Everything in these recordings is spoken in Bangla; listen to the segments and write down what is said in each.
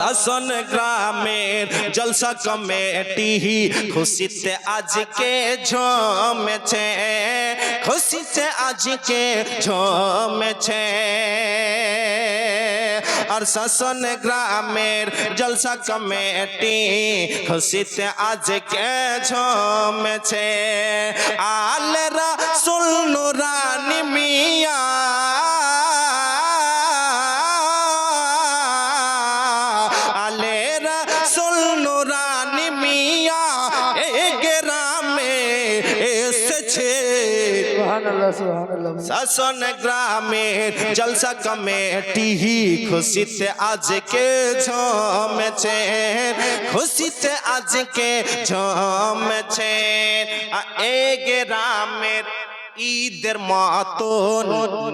শাসন গ্রামের জলসা কমিটি খুশিতে আজকে ঝুমেছে, খুশিতে আজকে ঝুমেছে। আর শাসন গ্রামের জলসা কমিটি খুশিতে আজকে ঝুমেছে। আলে রাসূল নুরানি মিয়া শাসন গ্রামের জলসা কমিটি খুশিতে আজকে ঝুমেছে, খুশিতে আজকে ঝুমেছে। এই গ্রামের ঈদের মতন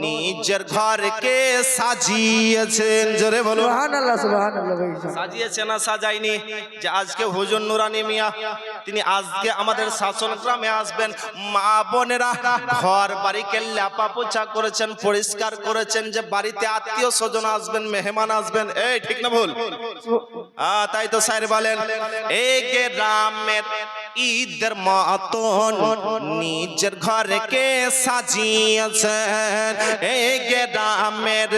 নিজের ঘরকে সাজিয়েছেন। জোরে বলো সুবহানাল্লাহ। সুবহানাল্লাহ। সাজিয়েছে না সাজাইনি? যে আজকে হুজুর নুরানি মিয়া তিনি আজকে আমাদের শাসন গ্রামে আসবেন। মা বোনেরা ঘর বাড়িকে লেপা পোছা করেছেন, পরিষ্কার করেছেন, যে বাড়িতে আত্মীয় স্বজন আসবেন, মেহমান আসবেন। এই ঠিক না ভুল? তাই তো স্যার বলেন এই গ্রামের ঈদের মতন নিজের ঘরকে সাজিয়েছেন। এই গ্রামের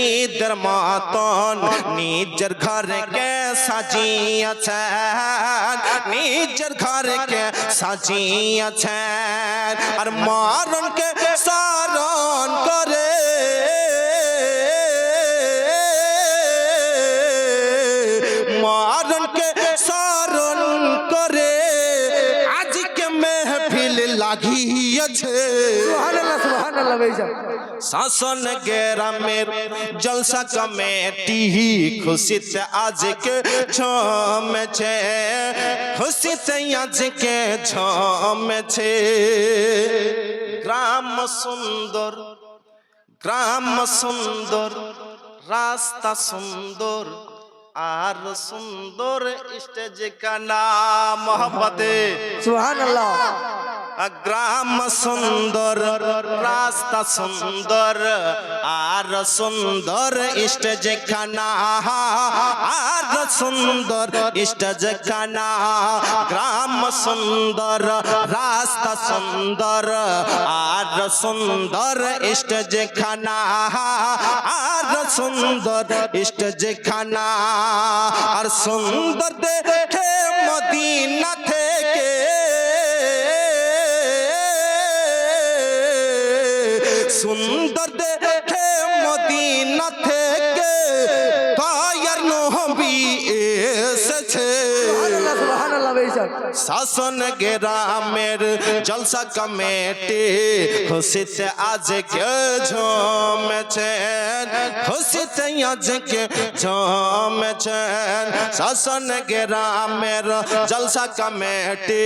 ঈদের মতন নিজের ঘরকে সাজিয়েছেন, নিজের ঘরকে সাজিয়েছেন। আর মরণকে স্মরণ করে মরণকে স্মরণ করে আজকে মেহফিল লাগিয়েছে। সুবহানাল্লাহ। সুবহানাল্লাহ। শাসন গ্রামের জলসা কমিটি খুশিতে আজকে ঝুমেছে, খুশিতে আজকে ঝুমেছে। গ্রাম সুন্দর, গ্রাম সুন্দর, রাস্তা সুন্দর, আর সুন্দর স্টেজ का नाम मोहब्बते। सुभानअल्लाह। ग्राम सुंदर, रास्ता सुंदर, আর সুন্দর স্টেজ का नाम, আর সুন্দর স্টেজ का नाम। গ্রাম সুন্দর, রাস্তা সুন্দর, আর সুন্দর স্টেজ का नाम, আর সুন্দর স্টেজ का नाम। আর সুন্দর দেখে মদিনা থেকে সুন্দর দেখে মদিনা থেকে দয়ার নবী এসেছে। শাসন গ্রামের জলসা কমিটি খুশিতে আজকে ঝুমেছেন, খুশিতে আজকে ঝুমেছেন। শাসন গ্রামের জলসা কমিটি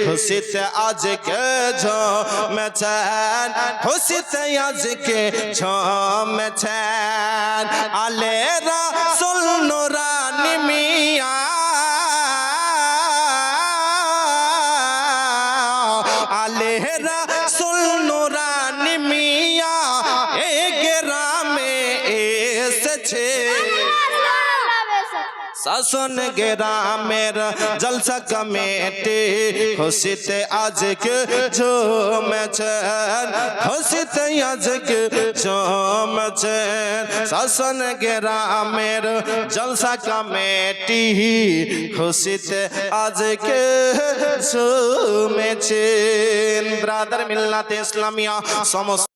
খুশিতে আজকে ঝুমেছেন, খুশিতে আজকে ঝুমেছেন। আলে রাসূল নুরানি মিয়া রাসূল নুরানি মিয়া এই গ্রামে এসেছে। শাসন গ্রামের জলসা কমিটি খুশিতে আজকে ঝুমেছেন, খুশিতে আজকে ঝুমেছেন। শাসন গ্রামের জলসা কমিটি খুশিতে আজকে ঝুমেছেন। ব্রাদার মিল্লাতে ইসলামিয়া সমস্ত